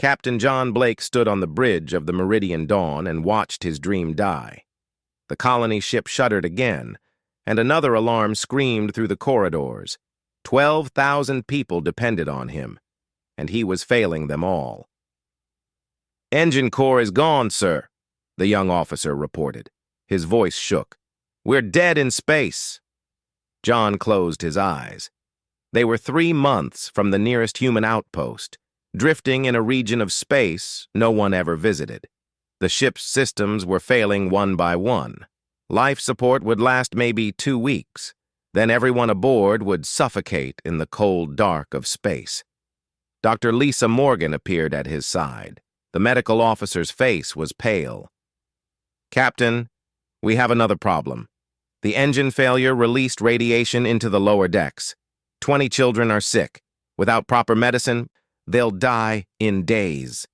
Captain John Blake stood on the bridge of the Meridian Dawn and watched his dream die. The colony ship shuddered again, and another alarm screamed through the corridors. 12,000 people depended on him, and he was failing them all. "Engine core is gone, sir," the young officer reported. His voice shook. "We're dead in space." John closed his eyes. They were 3 months from the nearest human outpost, drifting in a region of space no one ever visited. The ship's systems were failing one by one. Life support would last maybe 2 weeks. Then everyone aboard would suffocate in the cold dark of space. Dr. Lisa Morgan appeared at his side. The medical officer's face was pale. "Captain, we have another problem. The engine failure released radiation into the lower decks. 20 children are sick. Without proper medicine, they'll die in days."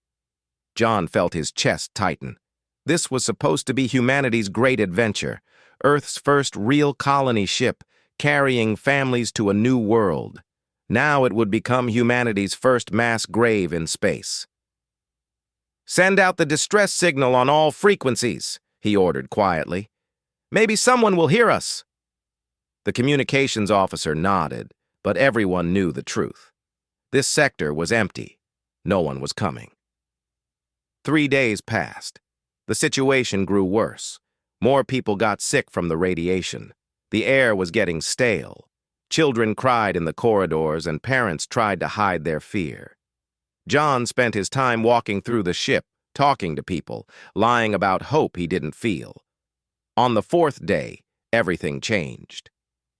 John felt his chest tighten. This was supposed to be humanity's great adventure, Earth's first real colony ship, carrying families to a new world. Now it would become humanity's first mass grave in space. "Send out the distress signal on all frequencies," he ordered quietly. "Maybe someone will hear us." The communications officer nodded, but everyone knew the truth. This sector was empty. No one was coming. 3 days passed. The situation grew worse. More people got sick from the radiation. The air was getting stale. Children cried in the corridors, and parents tried to hide their fear. John spent his time walking through the ship, talking to people, lying about hope he didn't feel. On the 4th day, everything changed.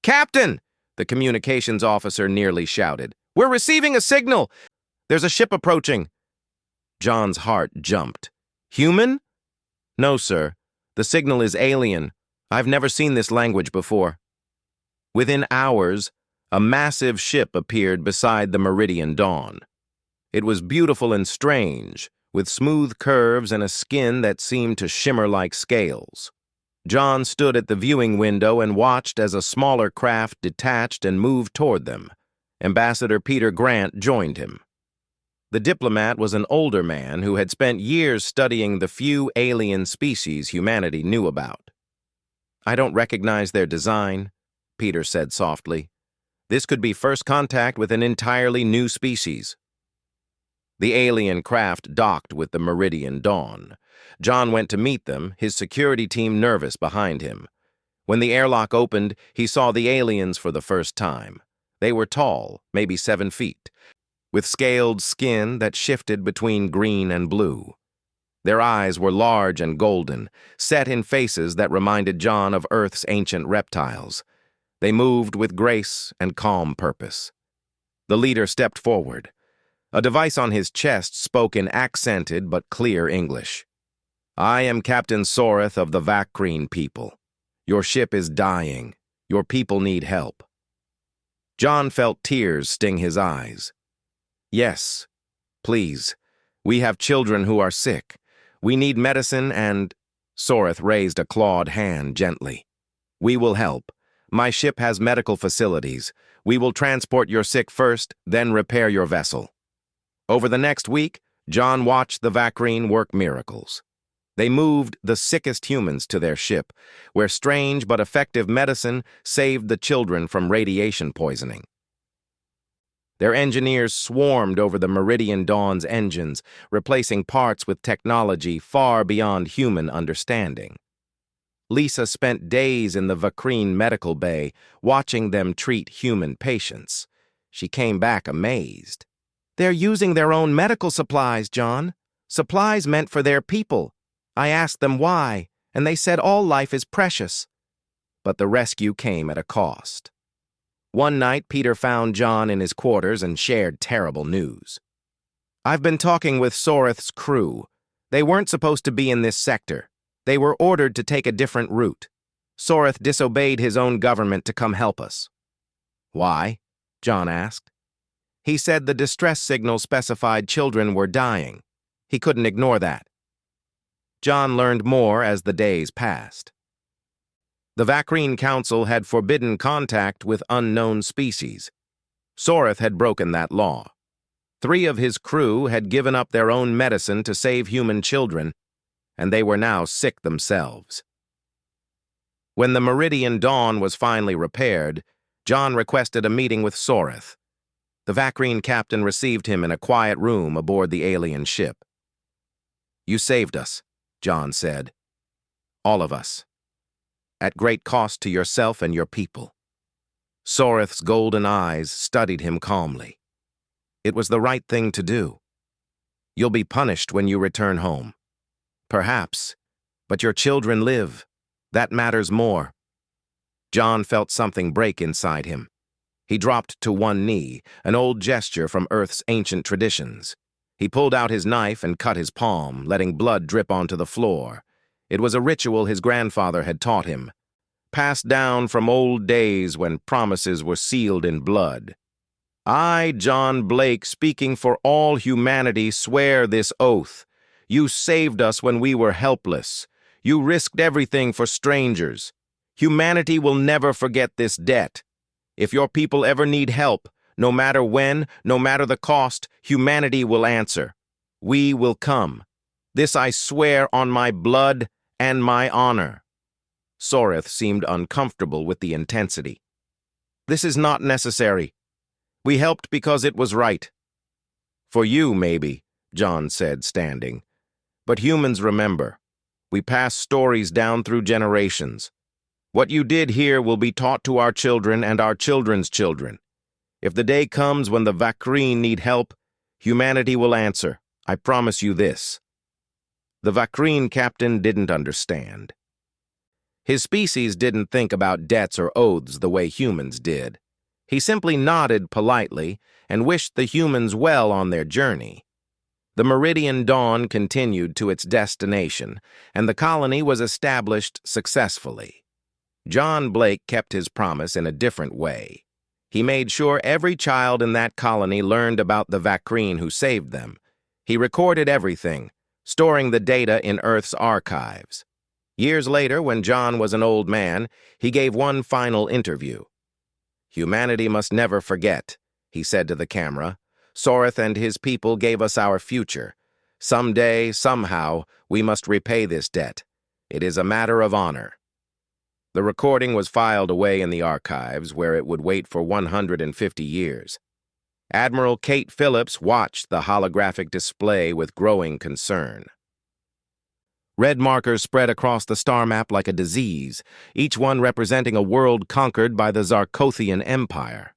"Captain!" the communications officer nearly shouted. "We're receiving a signal! There's a ship approaching!" John's heart jumped. "Human?" "No, sir. The signal is alien. I've never seen this language before." Within hours, a massive ship appeared beside the Meridian Dawn. It was beautiful and strange, with smooth curves and a skin that seemed to shimmer like scales. John stood at the viewing window and watched as a smaller craft detached and moved toward them. Ambassador Peter Grant joined him. The diplomat was an older man who had spent years studying the few alien species humanity knew about. "I don't recognize their design," Peter said softly. "This could be first contact with an entirely new species." The alien craft docked with the Meridian Dawn. John went to meet them, his security team nervous behind him. When the airlock opened, he saw the aliens for the first time. They were tall, maybe 7 feet, with scaled skin that shifted between green and blue. Their eyes were large and golden, set in faces that reminded John of Earth's ancient reptiles. They moved with grace and calm purpose. The leader stepped forward. A device on his chest spoke in accented but clear English. "I am Captain Soreth of the Vakreen people. Your ship is dying. Your people need help." John felt tears sting his eyes. "Yes, please. We have children who are sick. We need medicine and—" Soreth raised a clawed hand gently. "We will help. My ship has medical facilities. We will transport your sick first, then repair your vessel." Over the next week, John watched the Vakreen work miracles. They moved the sickest humans to their ship, where strange but effective medicine saved the children from radiation poisoning. Their engineers swarmed over the Meridian Dawn's engines, replacing parts with technology far beyond human understanding. Lisa spent days in the Vakreen medical bay, watching them treat human patients. She came back amazed. "They're using their own medical supplies, John. Supplies meant for their people. I asked them why, and they said all life is precious." But the rescue came at a cost. One night, Peter found John in his quarters and shared terrible news. "I've been talking with Soreth's crew. They weren't supposed to be in this sector. They were ordered to take a different route. Soreth disobeyed his own government to come help us." "Why?" John asked. "He said the distress signal specified children were dying. He couldn't ignore that." John learned more as the days passed. The Vakreen Council had forbidden contact with unknown species. Soreth had broken that law. 3 of his crew had given up their own medicine to save human children, and they were now sick themselves. When the Meridian Dawn was finally repaired, John requested a meeting with Soreth. The Vacrine captain received him in a quiet room aboard the alien ship. "You saved us," John said. "All of us. At great cost to yourself and your people." Soreth's golden eyes studied him calmly. "It was the right thing to do. You'll be punished when you return home. Perhaps, but your children live. That matters more." John felt something break inside him. He dropped to one knee, an old gesture from Earth's ancient traditions. He pulled out his knife and cut his palm, letting blood drip onto the floor. It was a ritual his grandfather had taught him, passed down from old days when promises were sealed in blood. "I, John Blake, speaking for all humanity, swear this oath. You saved us when we were helpless. You risked everything for strangers. Humanity will never forget this debt. If your people ever need help, no matter when, no matter the cost, humanity will answer. We will come. This I swear on my blood and my honor." Soreth seemed uncomfortable with the intensity. "This is not necessary. We helped because it was right." "For you, maybe," John said, standing. "But humans remember. We pass stories down through generations. What you did here will be taught to our children and our children's children. If the day comes when the Vacrine need help, humanity will answer. I promise you this." The Vacrine captain didn't understand. His species didn't think about debts or oaths the way humans did. He simply nodded politely and wished the humans well on their journey. The Meridian Dawn continued to its destination, and the colony was established successfully. John Blake kept his promise in a different way. He made sure every child in that colony learned about the Vacrine who saved them. He recorded everything, storing the data in Earth's archives. Years later, when John was an old man, he gave one final interview. "Humanity must never forget," he said to the camera. "Soreth and his people gave us our future. Someday, somehow, we must repay this debt. It is a matter of honor." The recording was filed away in the archives, where it would wait for 150 years. Admiral Kate Phillips watched the holographic display with growing concern. Red markers spread across the star map like a disease, each one representing a world conquered by the Zarkothian Empire.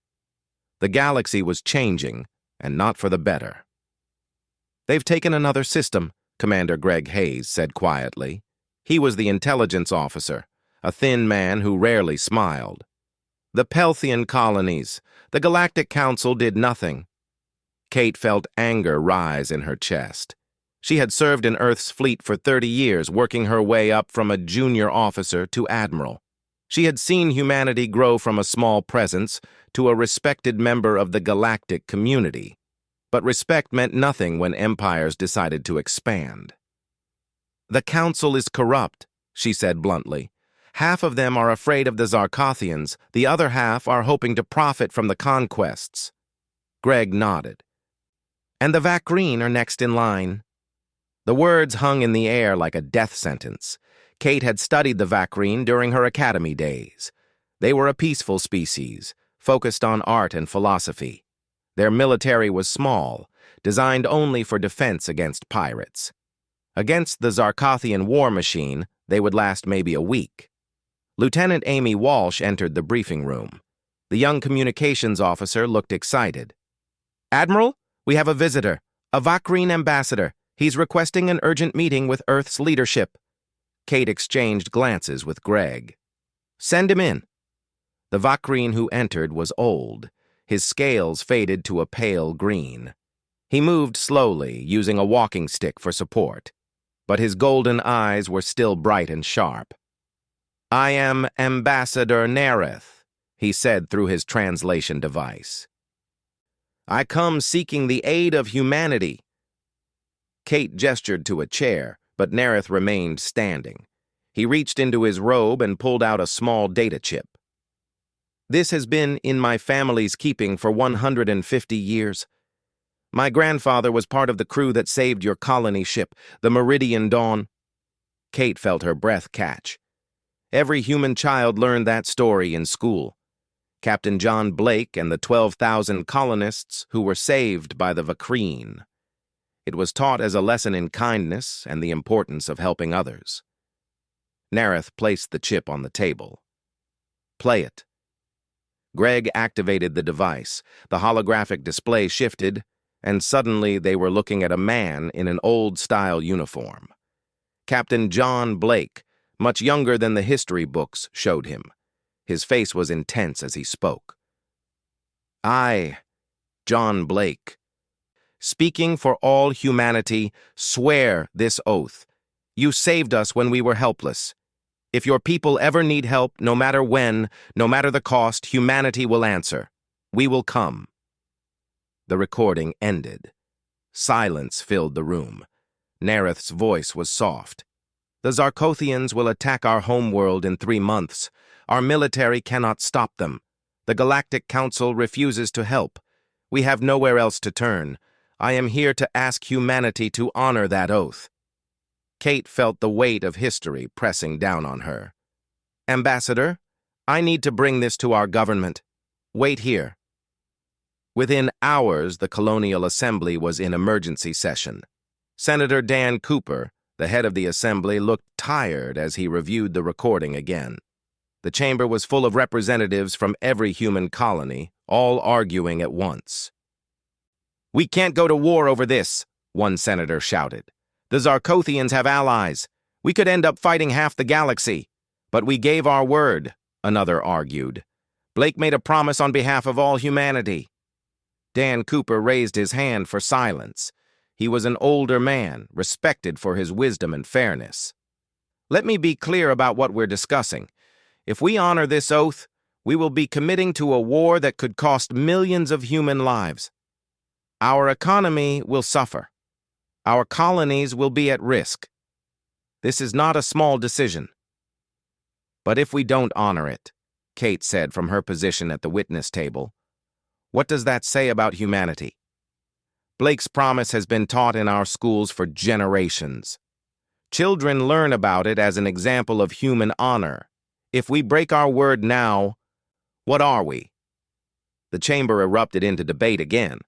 The galaxy was changing, and not for the better. "They've taken another system," Commander Greg Hayes said quietly. He was the intelligence officer, a thin man who rarely smiled. "The Pelthian colonies. The Galactic Council did nothing." Kate felt anger rise in her chest. She had served in Earth's fleet for 30 years, working her way up from a junior officer to admiral. She had seen humanity grow from a small presence to a respected member of the galactic community. But respect meant nothing when empires decided to expand. "The Council is corrupt," she said bluntly. "Half of them are afraid of the Zarkothians, the other half are hoping to profit from the conquests." Greg nodded. "And the Vacrine are next in line." The words hung in the air like a death sentence. Kate had studied the Vacrine during her academy days. They were a peaceful species, focused on art and philosophy. Their military was small, designed only for defense against pirates. Against the Zarkothian war machine, they would last maybe a week. Lieutenant Amy Walsh entered the briefing room. The young communications officer looked excited. "Admiral, we have a visitor, a Vacrine ambassador. He's requesting an urgent meeting with Earth's leadership." Kate exchanged glances with Greg. "Send him in." The Vacrine who entered was old. His scales faded to a pale green. He moved slowly, using a walking stick for support. But his golden eyes were still bright and sharp. "I am Ambassador Nareth," he said through his translation device. "I come seeking the aid of humanity." Kate gestured to a chair, but Nareth remained standing. He reached into his robe and pulled out a small data chip. "This has been in my family's keeping for 150 years. My grandfather was part of the crew that saved your colony ship, the Meridian Dawn. Kate felt her breath catch. Every human child learned that story in school. Captain John Blake and the 12,000 colonists who were saved by the Vakreen. It was taught as a lesson in kindness and the importance of helping others. Nareth placed the chip on the table. Play it. Greg activated the device. The holographic display shifted, and suddenly they were looking at a man in an old-style uniform. Captain John Blake, much younger than the history books showed him. His face was intense as he spoke. I, John Blake, speaking for all humanity, swear this oath. You saved us when we were helpless. If your people ever need help, no matter when, no matter the cost, humanity will answer. We will come. The recording ended. Silence filled the room. Nareth's voice was soft. The Zarkothians will attack our homeworld in 3 months. Our military cannot stop them. The Galactic Council refuses to help. We have nowhere else to turn. I am here to ask humanity to honor that oath. Kate felt the weight of history pressing down on her. Ambassador, I need to bring this to our government. Wait here. Within hours, the Colonial Assembly was in emergency session. Senator Dan Cooper, the head of the assembly, looked tired as he reviewed the recording again. The chamber was full of representatives from every human colony, all arguing at once. We can't go to war over this, one senator shouted. The Zarkothians have allies. We could end up fighting half the galaxy. But we gave our word, another argued. Blake made a promise on behalf of all humanity. Dan Cooper raised his hand for silence. He was an older man, respected for his wisdom and fairness. Let me be clear about what we're discussing. If we honor this oath, we will be committing to a war that could cost millions of human lives. Our economy will suffer. Our colonies will be at risk. This is not a small decision. But if we don't honor it, Kate said from her position at the witness table, what does that say about humanity? Blake's promise has been taught in our schools for generations. Children learn about it as an example of human honor. If we break our word now, what are we? The chamber erupted into debate again.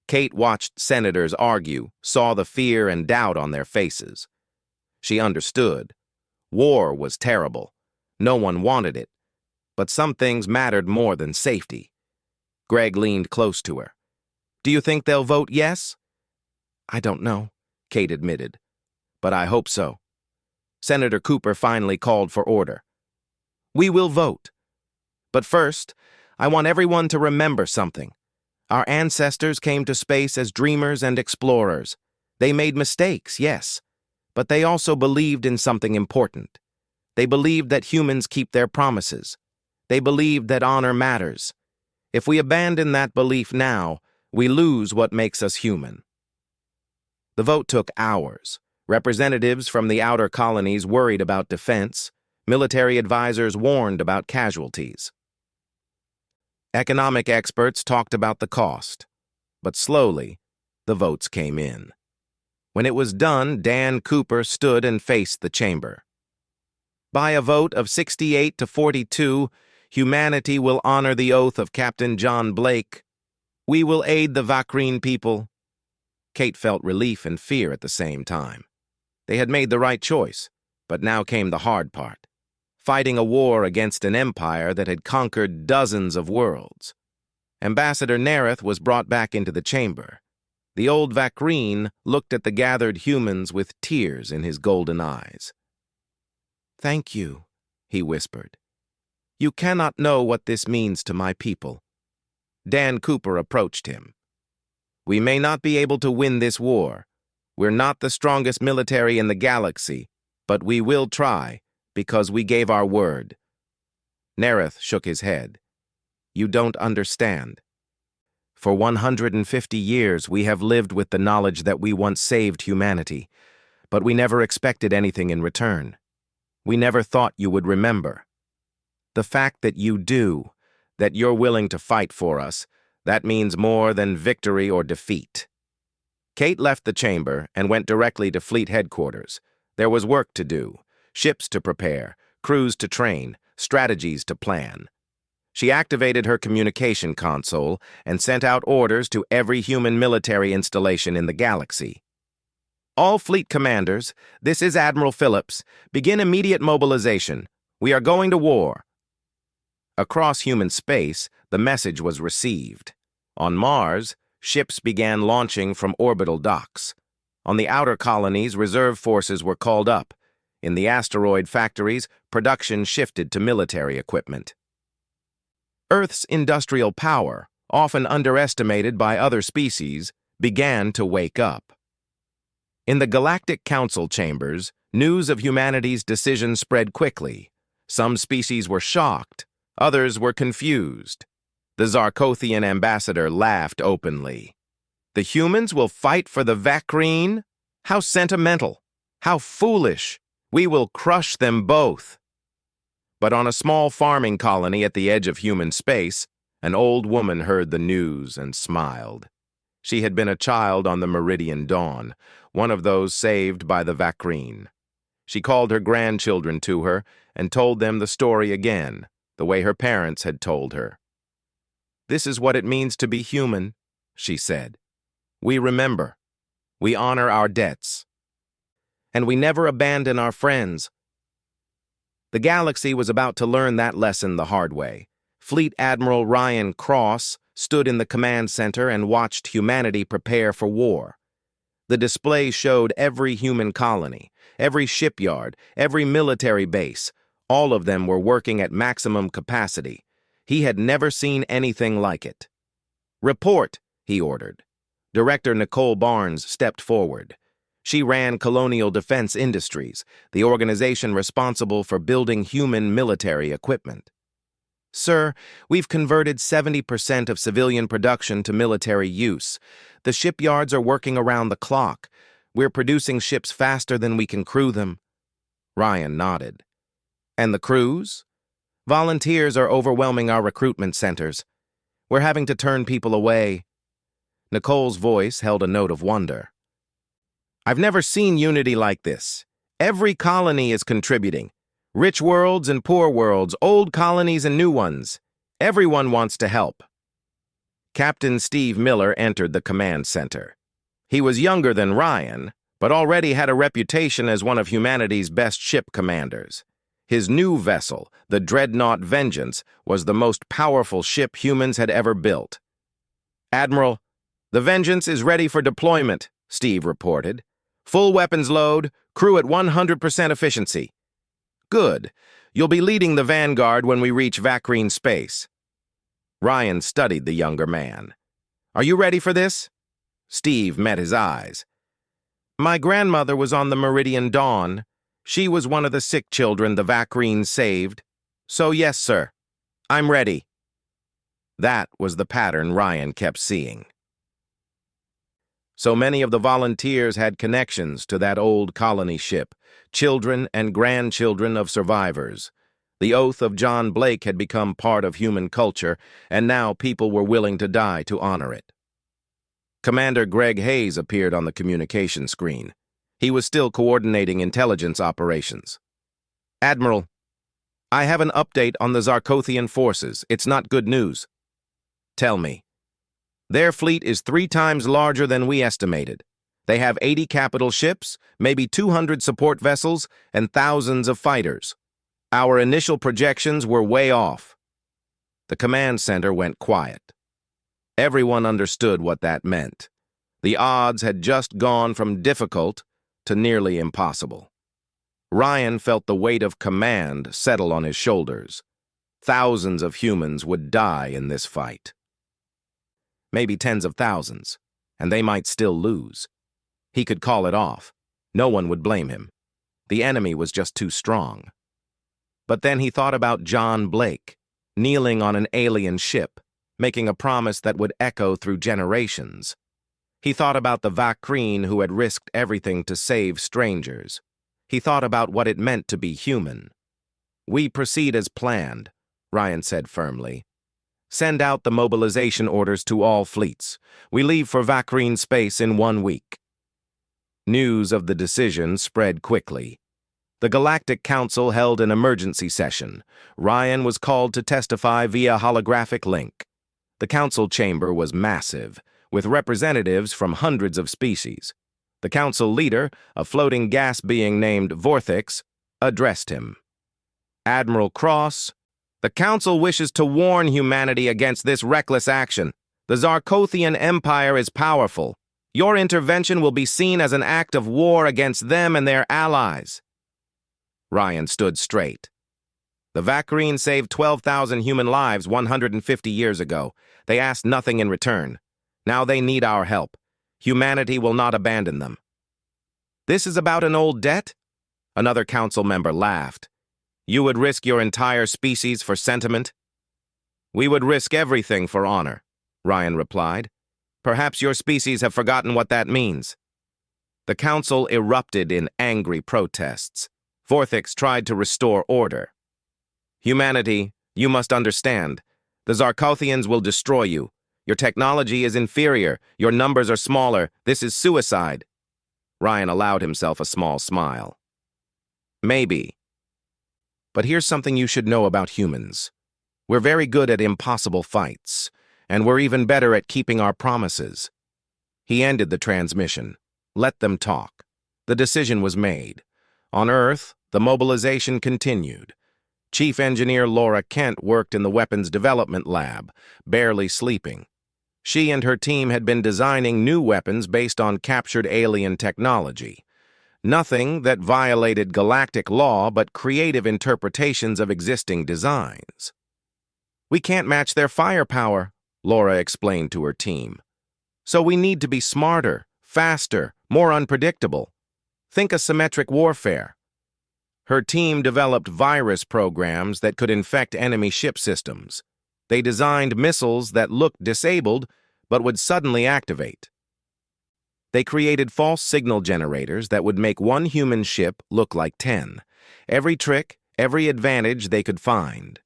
Kate watched senators argue, saw the fear and doubt on their faces. She understood. War was terrible. No one wanted it. But some things mattered more than safety. Greg leaned close to her. Do you think they'll vote yes? I don't know, Kate admitted. But I hope so. Senator Cooper finally called for order. We will vote. But first, I want everyone to remember something. Our ancestors came to space as dreamers and explorers. They made mistakes, yes, but they also believed in something important. They believed that humans keep their promises. They believed that honor matters. If we abandon that belief now, we lose what makes us human. The vote took hours. Representatives from the outer colonies worried about defense. Military advisors warned about casualties. Economic experts talked about the cost. But slowly, the votes came in. When it was done, Dan Cooper stood and faced the chamber. By a vote of 68 to 42, humanity will honor the oath of Captain John Blake. We will aid the Vakreen people. Kate felt relief and fear at the same time. They had made the right choice, but now came the hard part. Fighting a war against an empire that had conquered dozens of worlds. Ambassador Nareth was brought back into the chamber. The old Vakreen looked at the gathered humans with tears in his golden eyes. Thank you, he whispered. You cannot know what this means to my people. Dan Cooper approached him. We may not be able to win this war. We're not the strongest military in the galaxy, but we will try, because we gave our word. Nareth shook his head. You don't understand. For 150 years, we have lived with the knowledge that we once saved humanity, but we never expected anything in return. We never thought you would remember. The fact that you do, that you're willing to fight for us, That means more than victory or defeat. Kate left the chamber and went directly to fleet headquarters. There was work to do, ships to prepare, crews to train, strategies to plan. She activated her communication console and sent out orders to every human military installation in the galaxy. All fleet commanders, this is Admiral Phillips. Begin immediate mobilization. We are going to war. Across human space, the message was received. On Mars, ships began launching from orbital docks. On the outer colonies, reserve forces were called up. In the asteroid factories, production shifted to military equipment. Earth's industrial power, often underestimated by other species, began to wake up. In the Galactic Council chambers, news of humanity's decision spread quickly. Some species were shocked, others were confused. The Zarkothian ambassador laughed openly. The humans will fight for the Vakreen? How sentimental! How foolish! We will crush them both. But on a small farming colony at the edge of human space, an old woman heard the news and smiled. She had been a child on the Meridian Dawn, one of those saved by the Vakreen. She called her grandchildren to her and told them the story again, the way her parents had told her. "This is what it means to be human," she said. "We remember. We honor our debts. And we never abandon our friends." The galaxy was about to learn that lesson the hard way. Fleet Admiral Ryan Cross stood in the command center and watched humanity prepare for war. The display showed every human colony, every shipyard, every military base. All of them were working at maximum capacity. He had never seen anything like it. "Report," he ordered. Director Nicole Barnes stepped forward. She ran Colonial Defense Industries, the organization responsible for building human military equipment. "Sir, we've converted 70% of civilian production to military use. The shipyards are working around the clock. We're producing ships faster than we can crew them." Ryan nodded. "And the crews? Volunteers are overwhelming our recruitment centers. We're having to turn people away." Nicole's voice held a note of wonder. "I've never seen unity like this. Every colony is contributing. Rich worlds and poor worlds, old colonies and new ones. Everyone wants to help." Captain Steve Miller entered the command center. He was younger than Ryan, but already had a reputation as one of humanity's best ship commanders. His new vessel, the Dreadnought Vengeance, was the most powerful ship humans had ever built. "Admiral, the Vengeance is ready for deployment," Steve reported. "Full weapons load, crew at 100% efficiency." "Good. You'll be leading the Vanguard when we reach Vakreen space." Ryan studied the younger man. "Are you ready for this?" Steve met his eyes. "My grandmother was on the Meridian Dawn. She was one of the sick children the Vakreen saved. So yes, sir. I'm ready." That was the pattern Ryan kept seeing. So many of the volunteers had connections to that old colony ship, children and grandchildren of survivors. The oath of John Blake had become part of human culture, and now people were willing to die to honor it. Commander Greg Hayes appeared on the communication screen. He was still coordinating intelligence operations. "Admiral, I have an update on the Zarkothian forces. It's not good news." "Tell me." "Their fleet is 3 times larger than we estimated. They have 80 capital ships, maybe 200 support vessels, and thousands of fighters. Our initial projections were way off." The command center went quiet. Everyone understood what that meant. The odds had just gone from difficult to nearly impossible. Ryan felt the weight of command settle on his shoulders. Thousands of humans would die in this fight. Maybe tens of thousands, and they might still lose. He could call it off. No one would blame him. The enemy was just too strong. But then he thought about John Blake, kneeling on an alien ship, making a promise that would echo through generations. He thought about the Vakreen who had risked everything to save strangers. He thought about what it meant to be human. "We proceed as planned," Ryan said firmly. Send out the mobilization orders to all fleets. We leave for Vakrine space in 1 week. News of the decision spread quickly. The Galactic Council held an emergency session. Ryan was called to testify via holographic link. The council chamber was massive, with representatives from hundreds of species. The council leader, a floating gas being named Vorthix, addressed him. Admiral Cross, the council wishes to warn humanity against this reckless action. The Zarkothian Empire is powerful. Your intervention will be seen as an act of war against them and their allies. Ryan stood straight. The Vakrine saved 12,000 human lives 150 years ago. They asked nothing in return. Now they need our help. Humanity will not abandon them. This is about an old debt? Another council member laughed. You would risk your entire species for sentiment? We would risk everything for honor, Ryan replied. Perhaps your species have forgotten what that means. The council erupted in angry protests. Vorthix tried to restore order. Humanity, you must understand. The Zarkothians will destroy you. Your technology is inferior. Your numbers are smaller. This is suicide. Ryan allowed himself a small smile. Maybe. But here's something you should know about humans. We're very good at impossible fights, and we're even better at keeping our promises. He ended the transmission. Let them talk. The decision was made. On Earth, the mobilization continued. Chief Engineer Laura Kent worked in the Weapons Development Lab, barely sleeping. She and her team had been designing new weapons based on captured alien technology. Nothing that violated galactic law but creative interpretations of existing designs. We can't match their firepower, Laura explained to her team. So we need to be smarter, faster, more unpredictable. Think asymmetric warfare. Her team developed virus programs that could infect enemy ship systems. They designed missiles that looked disabled but would suddenly activate. They created false signal generators that would make one human ship look like 10. Every trick, every advantage they could find.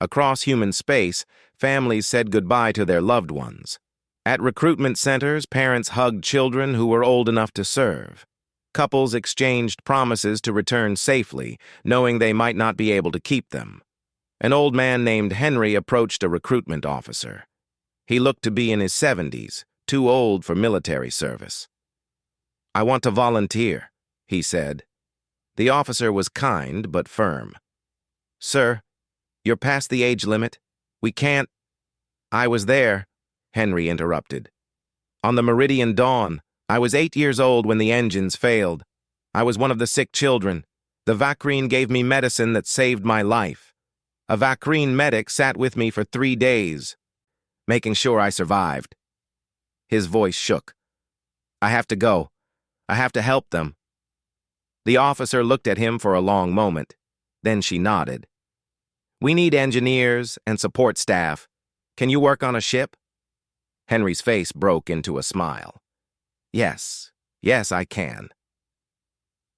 Across human space, families said goodbye to their loved ones. At recruitment centers, parents hugged children who were old enough to serve. Couples exchanged promises to return safely, knowing they might not be able to keep them. An old man named Henry approached a recruitment officer. He looked to be in his 70s, too old for military service. I want to volunteer, he said. The officer was kind but firm. Sir, you're past the age limit. We can't. I was there, Henry interrupted. On the Meridian Dawn, I was 8 years old when the engines failed. I was one of the sick children. The Vakrine gave me medicine that saved my life. A Vakrine medic sat with me for 3 days, making sure I survived. His voice shook. I have to go. I have to help them. The officer looked at him for a long moment. Then she nodded. We need engineers and support staff. Can you work on a ship? Henry's face broke into a smile. Yes, I can.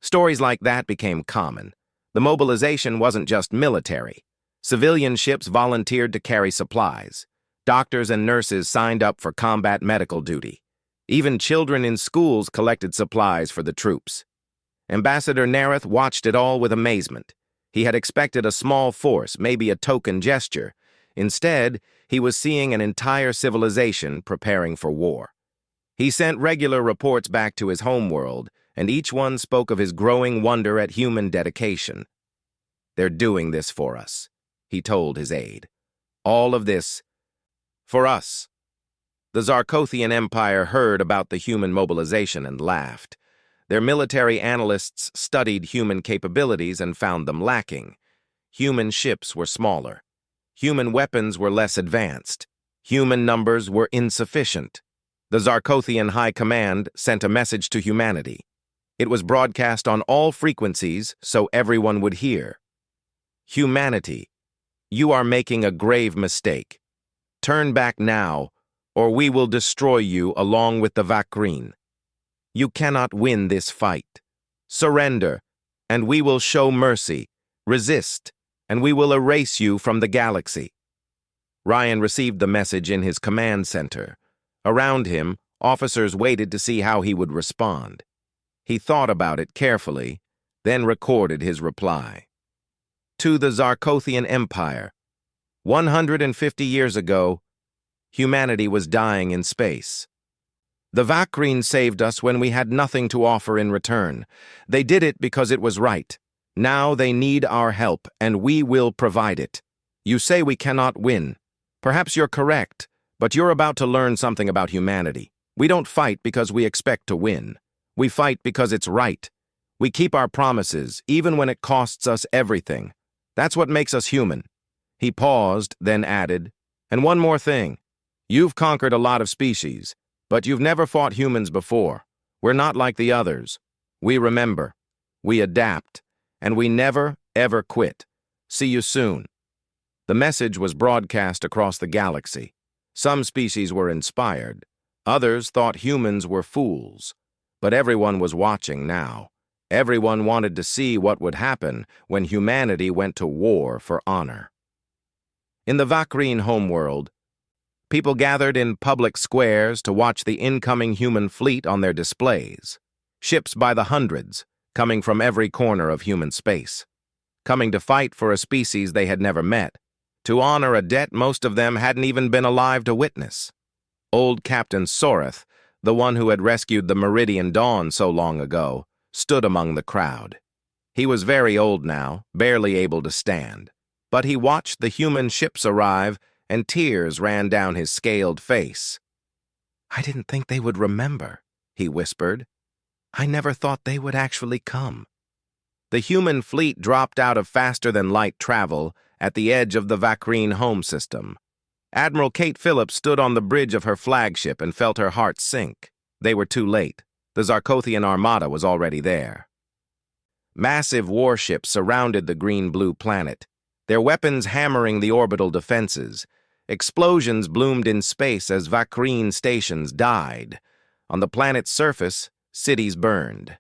Stories like that became common. The mobilization wasn't just military. Civilian ships volunteered to carry supplies. Doctors and nurses signed up for combat medical duty. Even children in schools collected supplies for the troops. Ambassador Nareth watched it all with amazement. He had expected a small force, maybe a token gesture. Instead, he was seeing an entire civilization preparing for war. He sent regular reports back to his homeworld, and each one spoke of his growing wonder at human dedication. They're doing this for us, he told his aide. All of this, for us. The Zarkothian Empire heard about the human mobilization and laughed. Their military analysts studied human capabilities and found them lacking. Human ships were smaller. Human weapons were less advanced. Human numbers were insufficient. The Zarkothian High Command sent a message to humanity. It was broadcast on all frequencies so everyone would hear. Humanity, you are making a grave mistake. Turn back now, or we will destroy you along with the Vakrine. You cannot win this fight. Surrender, and we will show mercy. Resist, and we will erase you from the galaxy. Ryan received the message in his command center. Around him, officers waited to see how he would respond. He thought about it carefully, then recorded his reply. To the Zarkothian Empire. 150 years ago, humanity was dying in space. The Vakreen saved us when we had nothing to offer in return. They did it because it was right. Now they need our help, and we will provide it. You say we cannot win. Perhaps you're correct, but you're about to learn something about humanity. We don't fight because we expect to win. We fight because it's right. We keep our promises, even when it costs us everything. That's what makes us human. He paused, then added, and one more thing. You've conquered a lot of species, but you've never fought humans before. We're not like the others. We remember. We adapt. And we never, ever quit. See you soon. The message was broadcast across the galaxy. Some species were inspired. Others thought humans were fools. But everyone was watching now. Everyone wanted to see what would happen when humanity went to war for honor. In the Vakreen homeworld, people gathered in public squares to watch the incoming human fleet on their displays. Ships by the hundreds, coming from every corner of human space. Coming to fight for a species they had never met. To honor a debt most of them hadn't even been alive to witness. Old Captain Soreth, the one who had rescued the Meridian Dawn so long ago, stood among the crowd. He was very old now, barely able to stand. But he watched the human ships arrive, and tears ran down his scaled face. I didn't think they would remember, he whispered. I never thought they would actually come. The human fleet dropped out of faster-than-light travel at the edge of the Vakreen home system. Admiral Kate Phillips stood on the bridge of her flagship and felt her heart sink. They were too late. The Zarkothian armada was already there. Massive warships surrounded the green-blue planet, their weapons hammering the orbital defenses. Explosions bloomed in space as Vakreen stations died. On the planet's surface, cities burned.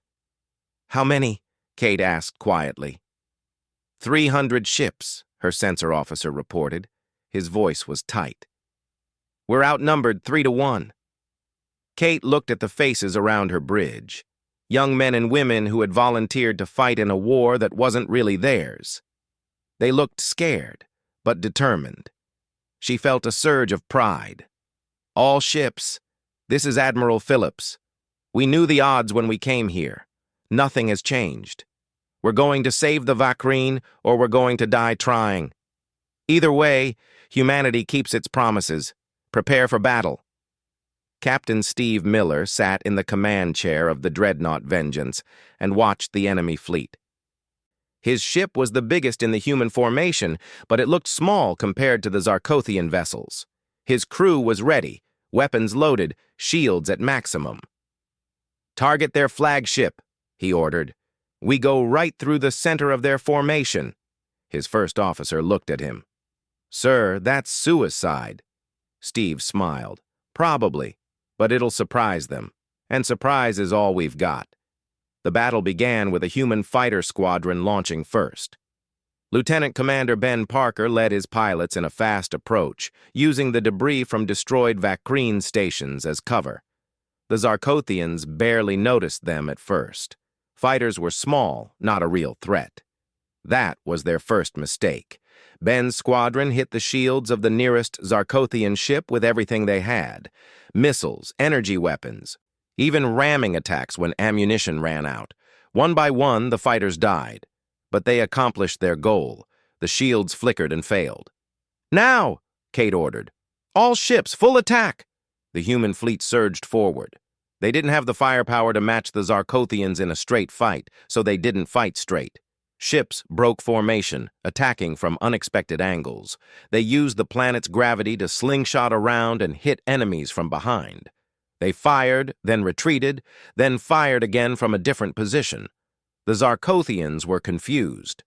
How many? Kate asked quietly. 300 ships, her sensor officer reported. His voice was tight. We're outnumbered 3-1. Kate looked at the faces around her bridge. Young men and women who had volunteered to fight in a war that wasn't really theirs. They looked scared, but determined. She felt a surge of pride. All ships. This is Admiral Phillips. We knew the odds when we came here. Nothing has changed. We're going to save the Vakreen, or we're going to die trying. Either way, humanity keeps its promises. Prepare for battle. Captain Steve Miller sat in the command chair of the dreadnought Vengeance and watched the enemy fleet. His ship was the biggest in the human formation, but it looked small compared to the Zarkothian vessels. His crew was ready, weapons loaded, shields at maximum. Target their flagship, he ordered. We go right through the center of their formation. His first officer looked at him. Sir, that's suicide. Steve smiled. Probably, but it'll surprise them. And surprise is all we've got. The battle began with a human fighter squadron launching first. Lieutenant Commander Ben Parker led his pilots in a fast approach, using the debris from destroyed Vakreen stations as cover. The Zarkothians barely noticed them at first. Fighters were small, not a real threat. That was their first mistake. Ben's squadron hit the shields of the nearest Zarkothian ship with everything they had. Missiles, energy weapons, even ramming attacks when ammunition ran out. One by one, the fighters died. But they accomplished their goal. The shields flickered and failed. Now, Kate ordered. All ships, full attack! The human fleet surged forward. They didn't have the firepower to match the Zarkothians in a straight fight, so they didn't fight straight. Ships broke formation, attacking from unexpected angles. They used the planet's gravity to slingshot around and hit enemies from behind. They fired, then retreated, then fired again from a different position. The Zarkothians were confused.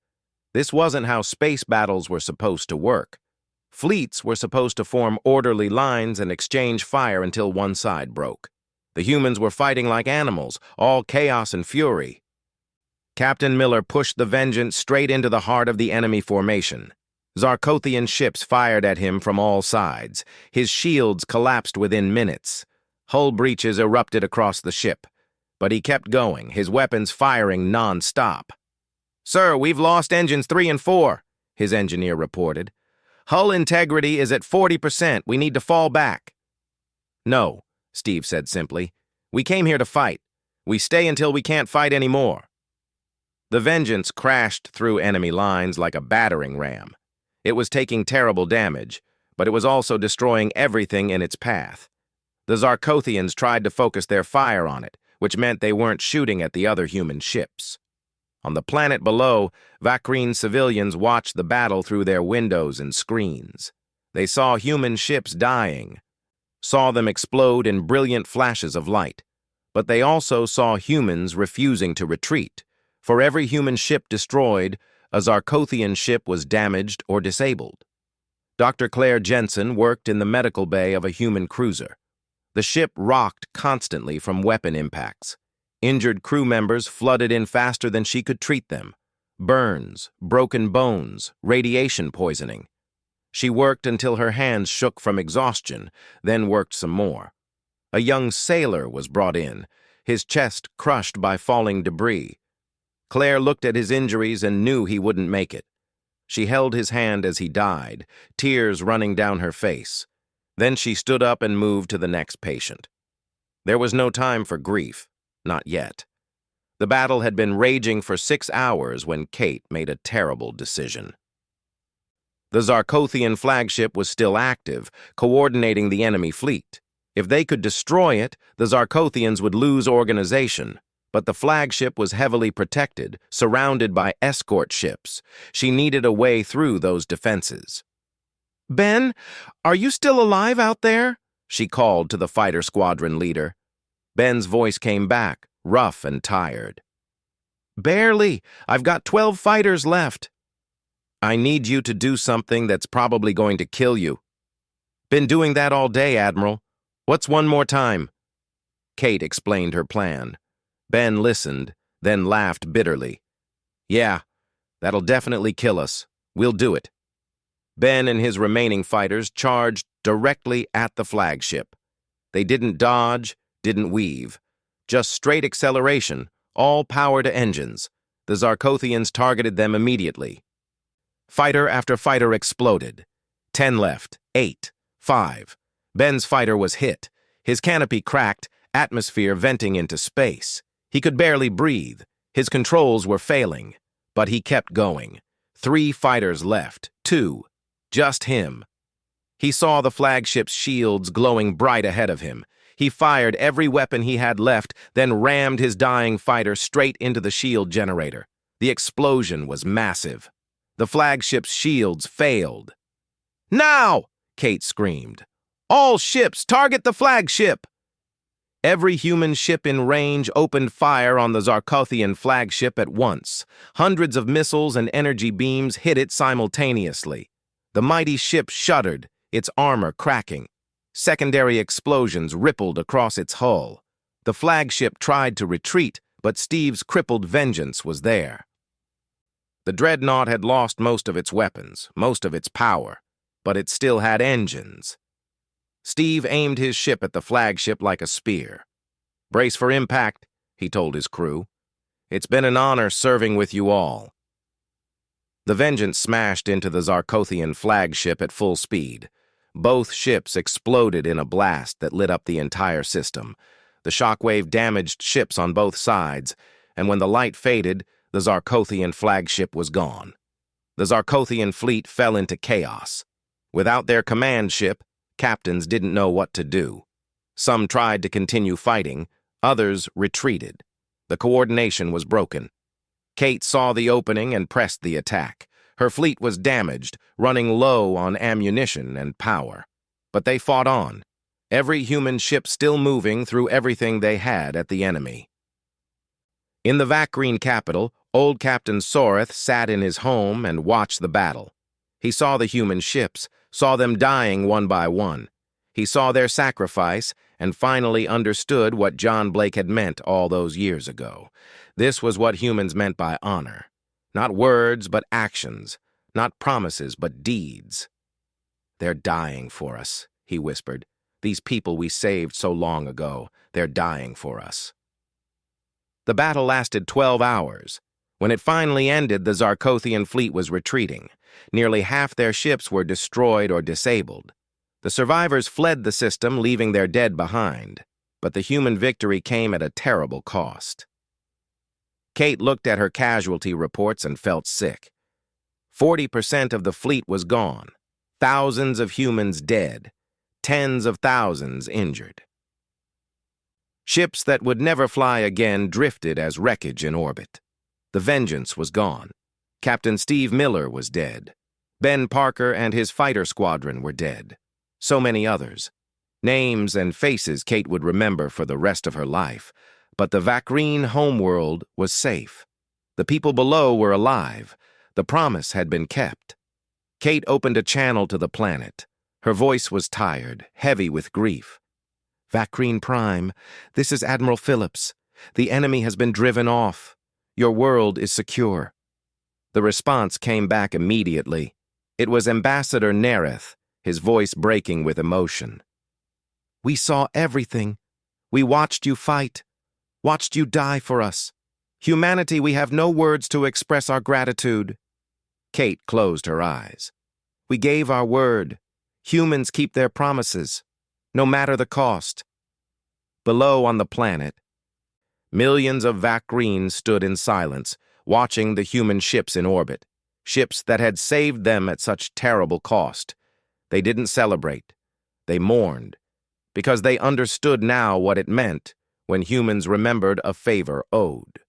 This wasn't how space battles were supposed to work. Fleets were supposed to form orderly lines and exchange fire until one side broke. The humans were fighting like animals, all chaos and fury. Captain Miller pushed the Vengeance straight into the heart of the enemy formation. Zarkothian ships fired at him from all sides. His shields collapsed within minutes. Hull breaches erupted across the ship. But he kept going, his weapons firing non-stop. "Sir, we've lost engines 3 and 4, his engineer reported. "Hull integrity is at 40%. We need to fall back." "No," Steve said simply. "We came here to fight. We stay until we can't fight anymore." The Vengeance crashed through enemy lines like a battering ram. It was taking terrible damage, but it was also destroying everything in its path. The Zarkothians tried to focus their fire on it, which meant they weren't shooting at the other human ships. On the planet below, Vakrine civilians watched the battle through their windows and screens. They saw human ships dying, saw them explode in brilliant flashes of light. But they also saw humans refusing to retreat. For every human ship destroyed, a Zarkothian ship was damaged or disabled. Dr. Claire Jensen worked in the medical bay of a human cruiser. The ship rocked constantly from weapon impacts. Injured crew members flooded in faster than she could treat them. Burns, broken bones, radiation poisoning. She worked until her hands shook from exhaustion, then worked some more. A young sailor was brought in, his chest crushed by falling debris. Claire looked at his injuries and knew he wouldn't make it. She held his hand as he died, tears running down her face. Then she stood up and moved to the next patient. There was no time for grief, not yet. The battle had been raging for 6 hours when Kate made a terrible decision. The Zarkothian flagship was still active, coordinating the enemy fleet. If they could destroy it, the Zarkothians would lose organization. But the flagship was heavily protected, surrounded by escort ships. She needed a way through those defenses. "Ben, are you still alive out there?" she called to the fighter squadron leader. Ben's voice came back, rough and tired. "Barely. I've got 12 fighters left." "I need you to do something that's probably going to kill you." "Been doing that all day, Admiral. What's one more time?" Kate explained her plan. Ben listened, then laughed bitterly. "Yeah, that'll definitely kill us. We'll do it." Ben and his remaining fighters charged directly at the flagship. They didn't dodge, didn't weave. Just straight acceleration, all power to engines. The Zarkothians targeted them immediately. Fighter after fighter exploded. 10 left, 8, 5. Ben's fighter was hit. His canopy cracked, atmosphere venting into space. He could barely breathe. His controls were failing. But he kept going. 3 fighters left, 2. Just him. He saw the flagship's shields glowing bright ahead of him. He fired every weapon he had left, then rammed his dying fighter straight into the shield generator. The explosion was massive. The flagship's shields failed. "Now!" Kate screamed. "All ships, target the flagship!" Every human ship in range opened fire on the Zarkothian flagship at once. Hundreds of missiles and energy beams hit it simultaneously. The mighty ship shuddered, its armor cracking. Secondary explosions rippled across its hull. The flagship tried to retreat, but Steve's crippled Vengeance was there. The dreadnought had lost most of its weapons, most of its power, but it still had engines. Steve aimed his ship at the flagship like a spear. "Brace for impact," he told his crew. "It's been an honor serving with you all." The Vengeance smashed into the Zarkothian flagship at full speed. Both ships exploded in a blast that lit up the entire system. The shockwave damaged ships on both sides, and when the light faded, the Zarkothian flagship was gone. The Zarkothian fleet fell into chaos. Without their command ship, captains didn't know what to do. Some tried to continue fighting, others retreated. The coordination was broken. Kate saw the opening and pressed the attack. Her fleet was damaged, running low on ammunition and power. But they fought on, every human ship still moving through everything they had at the enemy. In the Vakrine capital, old Captain Soreth sat in his home and watched the battle. He saw the human ships, saw them dying one by one. He saw their sacrifice and finally understood what John Blake had meant all those years ago. This was what humans meant by honor. Not words, but actions. Not promises, but deeds. "They're dying for us," he whispered. "These people we saved so long ago, they're dying for us." The battle lasted 12 hours. When it finally ended, the Zarkothian fleet was retreating. Nearly half their ships were destroyed or disabled. The survivors fled the system, leaving their dead behind. But the human victory came at a terrible cost. Kate looked at her casualty reports and felt sick. 40% of the fleet was gone. Thousands of humans dead. Tens of thousands injured. Ships that would never fly again drifted as wreckage in orbit. The Vengeance was gone. Captain Steve Miller was dead. Ben Parker and his fighter squadron were dead. So many others. Names and faces Kate would remember for the rest of her life. But the Vakreen homeworld was safe. The people below were alive. The promise had been kept. Kate opened a channel to the planet. Her voice was tired, heavy with grief. "Vakreen Prime, this is Admiral Phillips. The enemy has been driven off. Your world is secure." The response came back immediately. It was Ambassador Nereth, his voice breaking with emotion. "We saw everything. We watched you fight. Watched you die for us. Humanity, we have no words to express our gratitude." Kate closed her eyes. "We gave our word. Humans keep their promises, no matter the cost." Below on the planet, millions of Vakreens stood in silence, watching the human ships in orbit, ships that had saved them at such terrible cost. They didn't celebrate. They mourned, because they understood now what it meant when humans remembered a favor owed.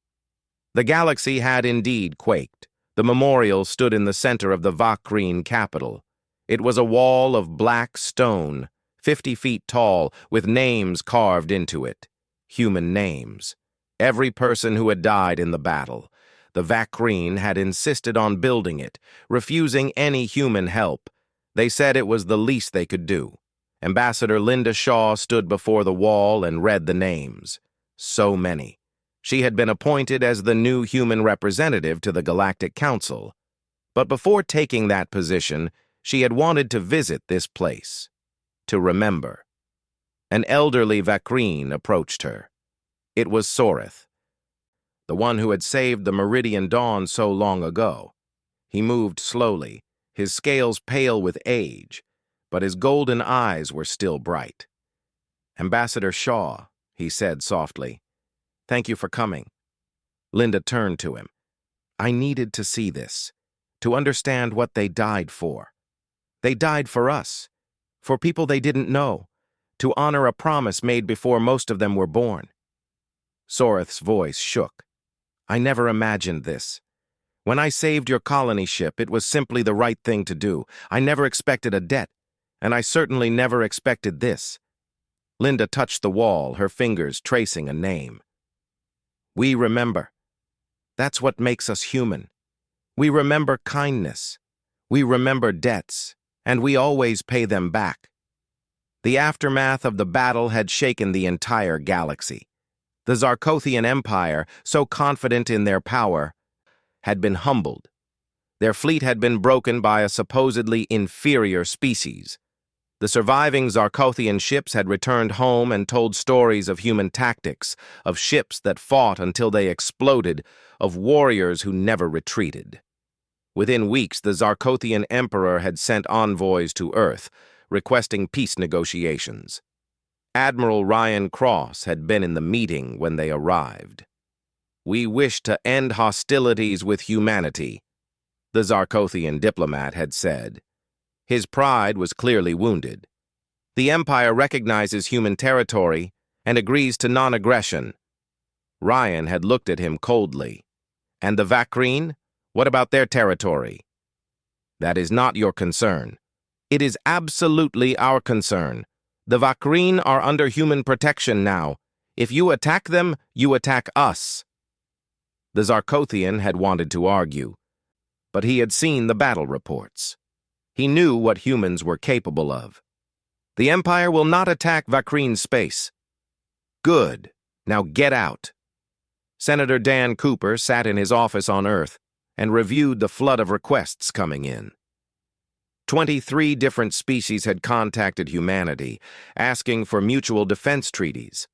The galaxy had indeed quaked. The memorial stood in the center of the Vakreen capital. It was a wall of black stone, 50 feet tall, with names carved into it. Human names. Every person who had died in the battle. The Vakreen had insisted on building it, refusing any human help. They said it was the least they could do. Ambassador Linda Shaw stood before the wall and read the names. So many. She had been appointed as the new human representative to the Galactic Council. But before taking that position, she had wanted to visit this place. To remember. An elderly Vakreen approached her. It was Soreth, the one who had saved the Meridian Dawn so long ago. He moved slowly, his scales pale with age, but his golden eyes were still bright. "Ambassador Shaw," he said softly, "thank you for coming." Linda turned to him. "I needed to see this, to understand what they died for. They died for us, for people they didn't know, to honor a promise made before most of them were born." Soreth's voice shook. "I never imagined this. When I saved your colony ship, it was simply the right thing to do. I never expected a debt, and I certainly never expected this." Linda touched the wall, her fingers tracing a name. "We remember. That's what makes us human. We remember kindness. We remember debts, and we always pay them back." The aftermath of the battle had shaken the entire galaxy. The Zarkothian Empire, so confident in their power, had been humbled. Their fleet had been broken by a supposedly inferior species. The surviving Zarkothian ships had returned home and told stories of human tactics, of ships that fought until they exploded, of warriors who never retreated. Within weeks, the Zarkothian Emperor had sent envoys to Earth, requesting peace negotiations. Admiral Ryan Cross had been in the meeting when they arrived. "We wish to end hostilities with humanity," the Zarkothian diplomat had said. His pride was clearly wounded. "The Empire recognizes human territory and agrees to non-aggression." Ryan had looked at him coldly. "And the Vakreen? What about their territory?" "That is not your concern. It is absolutely our concern. The Vakreen are under human protection now. If you attack them, you attack us." The Zarkothian had wanted to argue, but he had seen the battle reports. He knew what humans were capable of. "The Empire will not attack Vakreen space." "Good. Now get out." Senator Dan Cooper sat in his office on Earth, and reviewed the flood of requests coming in. 23 different species had contacted humanity, asking for mutual defense treaties.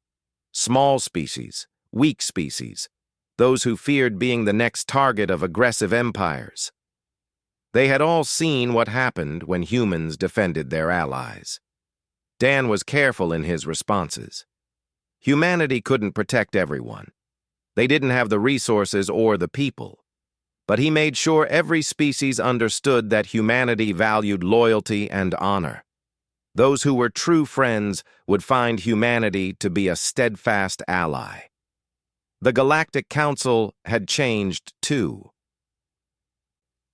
Small species, weak species, those who feared being the next target of aggressive empires. They had all seen what happened when humans defended their allies. Dan was careful in his responses. Humanity couldn't protect everyone. They didn't have the resources or the people. But he made sure every species understood that humanity valued loyalty and honor. Those who were true friends would find humanity to be a steadfast ally. The Galactic Council had changed too.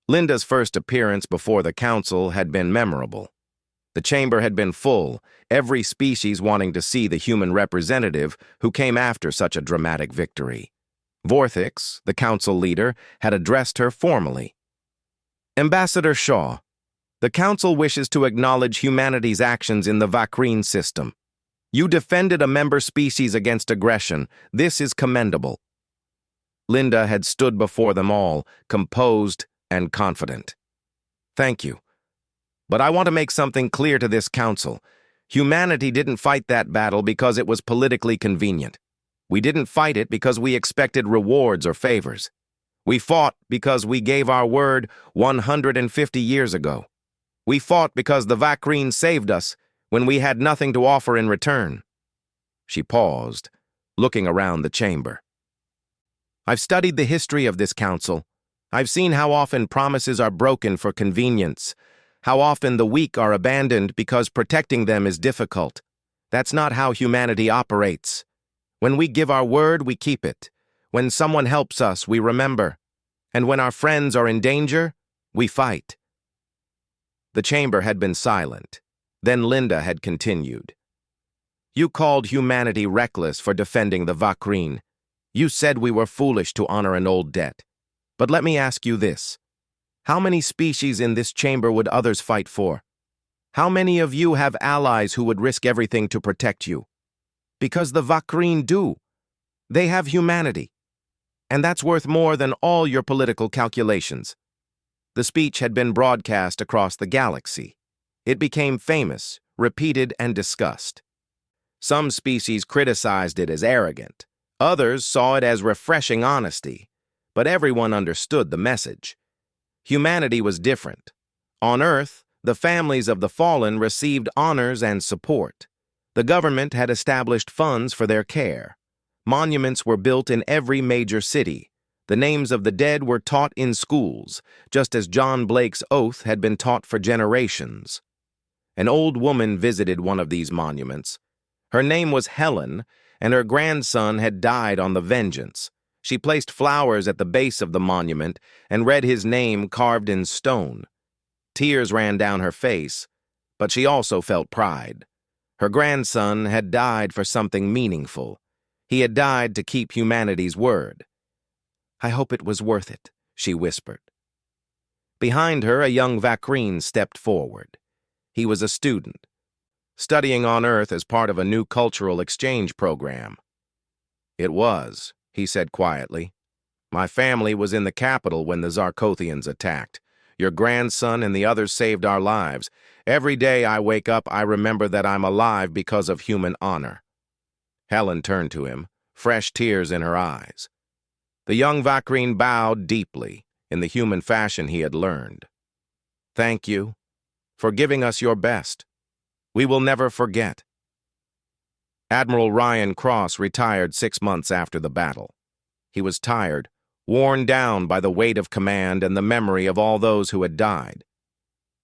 Linda's first appearance before the Council had been memorable. The chamber had been full, every species wanting to see the human representative who came after such a dramatic victory. Vorthix, the council leader, had addressed her formally. Ambassador Shaw, the council wishes to acknowledge humanity's actions in the Vakrine system. You defended a member species against aggression. This is commendable. Linda had stood before them all, composed and confident. Thank you. But I want to make something clear to this council. Humanity didn't fight that battle because it was politically convenient. We didn't fight it because we expected rewards or favors. We fought because we gave our word 150 years ago. We fought because the Vakrine saved us when we had nothing to offer in return. She paused, looking around the chamber. I've studied the history of this council. I've seen how often promises are broken for convenience, how often the weak are abandoned because protecting them is difficult. That's not how humanity operates. When we give our word, we keep it. When someone helps us, we remember. And when our friends are in danger, we fight. The chamber had been silent. Then Linda had continued. You called humanity reckless for defending the Vakrine. You said we were foolish to honor an old debt. But let me ask you this. How many species in this chamber would others fight for? How many of you have allies who would risk everything to protect you? Because the Vakrine do. They have humanity. And that's worth more than all your political calculations. The speech had been broadcast across the galaxy. It became famous, repeated, and discussed. Some species criticized it as arrogant. Others saw it as refreshing honesty. But everyone understood the message. Humanity was different. On Earth, the families of the fallen received honors and support. The government had established funds for their care. Monuments were built in every major city. The names of the dead were taught in schools, just as John Blake's oath had been taught for generations. An old woman visited one of these monuments. Her name was Helen, and her grandson had died on the Vengeance. She placed flowers at the base of the monument and read his name carved in stone. Tears ran down her face, but she also felt pride. Her grandson had died for something meaningful. He had died to keep humanity's word. I hope it was worth it, she whispered. Behind her, a young Vakrine stepped forward. He was a student, studying on Earth as part of a new cultural exchange program. It was, he said quietly. My family was in the capital when the Zarkothians attacked. Your grandson and the others saved our lives. Every day I wake up, I remember that I'm alive because of human honor. Helen turned to him, fresh tears in her eyes. The young Vakrine bowed deeply, in the human fashion he had learned. Thank you for giving us your best. We will never forget. Admiral Ryan Cross retired 6 months after the battle. He was tired, worn down by the weight of command and the memory of all those who had died.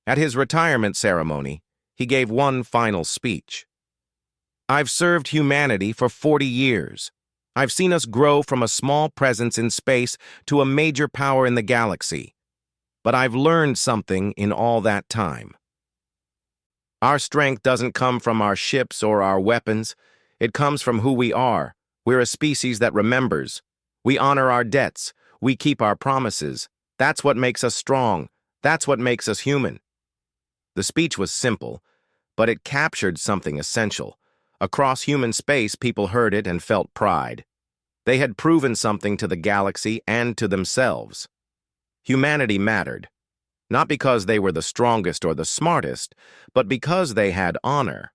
At his retirement ceremony, he gave one final speech. I've served humanity for 40 years. I've seen us grow from a small presence in space to a major power in the galaxy. But I've learned something in all that time. Our strength doesn't come from our ships or our weapons. It comes from who we are. We're a species that remembers. We honor our debts. We keep our promises. That's what makes us strong. That's what makes us human. The speech was simple, but it captured something essential. Across human space, people heard it and felt pride. They had proven something to the galaxy and to themselves. Humanity mattered, not because they were the strongest or the smartest, but because they had honor.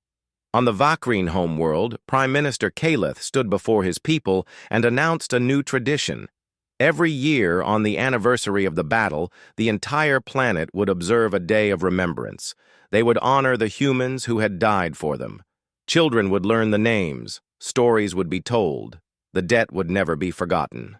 On the Vakrine homeworld, Prime Minister Calith stood before his people and announced a new tradition. Every year, on the anniversary of the battle, the entire planet would observe a day of remembrance. They would honor the humans who had died for them. Children would learn the names, stories would be told, the debt would never be forgotten.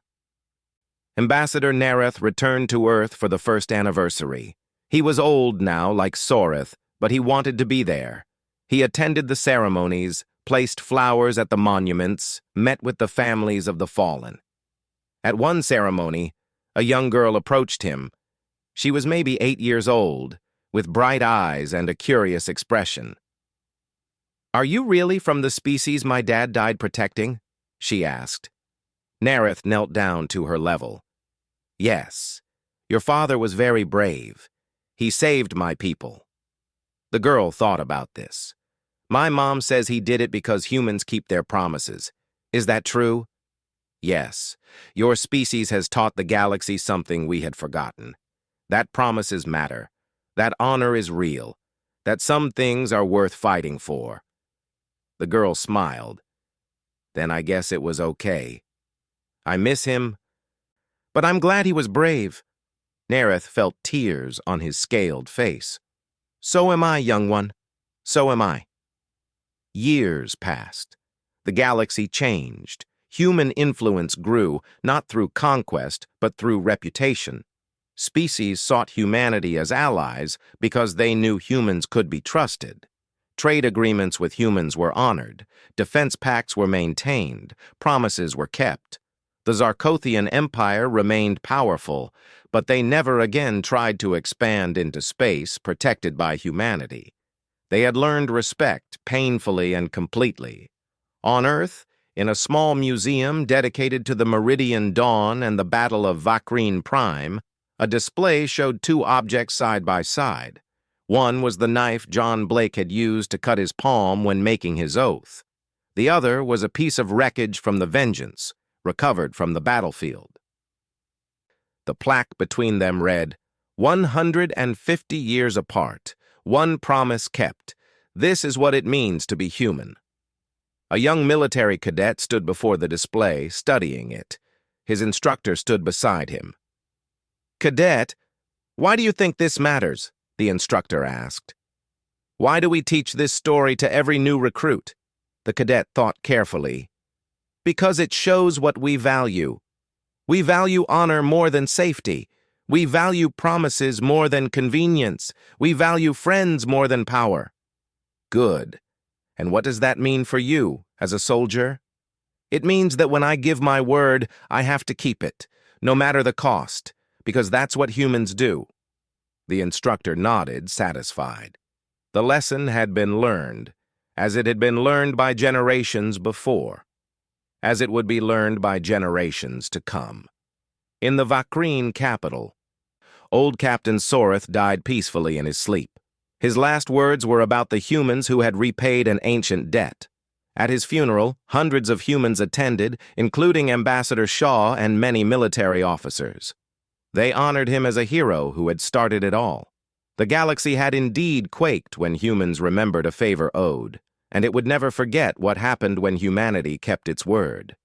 Ambassador Nareth returned to Earth for the first anniversary. He was old now, like Soreth, but he wanted to be there. He attended the ceremonies, placed flowers at the monuments, met with the families of the fallen. At one ceremony, a young girl approached him. She was maybe 8 years old, with bright eyes and a curious expression. "Are you really from the species my dad died protecting?" she asked. Nareth knelt down to her level. "Yes, your father was very brave. He saved my people." The girl thought about this. "My mom says he did it because humans keep their promises. Is that true?" "Yes, your species has taught the galaxy something we had forgotten. That promises matter, that honor is real, that some things are worth fighting for." The girl smiled. "Then I guess it was okay. I miss him, but I'm glad he was brave." Nareth felt tears on his scaled face. "So am I, young one. So am I." Years passed. The galaxy changed. Human influence grew, not through conquest, but through reputation. Species sought humanity as allies because they knew humans could be trusted. Trade agreements with humans were honored. Defense pacts were maintained. Promises were kept. The Zarkothian Empire remained powerful, but they never again tried to expand into space protected by humanity. They had learned respect painfully and completely. On Earth, in a small museum dedicated to the Meridian Dawn and the Battle of Vakrine Prime, a display showed two objects side by side. One was the knife John Blake had used to cut his palm when making his oath. The other was a piece of wreckage from the Vengeance, recovered from the battlefield. The plaque between them read, 150 years apart, one promise kept. This is what it means to be human. A young military cadet stood before the display, studying it. His instructor stood beside him. "Cadet, why do you think this matters?" the instructor asked. "Why do we teach this story to every new recruit?" The cadet thought carefully. "Because it shows what we value. We value honor more than safety. We value promises more than convenience. We value friends more than power." "Good. And what does that mean for you, as a soldier?" "It means that when I give my word, I have to keep it, no matter the cost, because that's what humans do." The instructor nodded, satisfied. The lesson had been learned, as it had been learned by generations before, as it would be learned by generations to come. In the Vakrine capital, old Captain Soreth died peacefully in his sleep. His last words were about the humans who had repaid an ancient debt. At his funeral, hundreds of humans attended, including Ambassador Shaw and many military officers. They honored him as a hero who had started it all. The galaxy had indeed quaked when humans remembered a favor owed, and it would never forget what happened when humanity kept its word.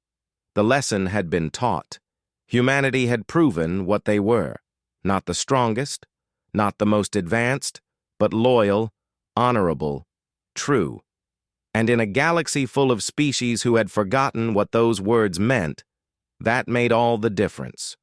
The lesson had been taught. Humanity had proven what they were, not the strongest, not the most advanced, but loyal, honorable, true. And in a galaxy full of species who had forgotten what those words meant, that made all the difference.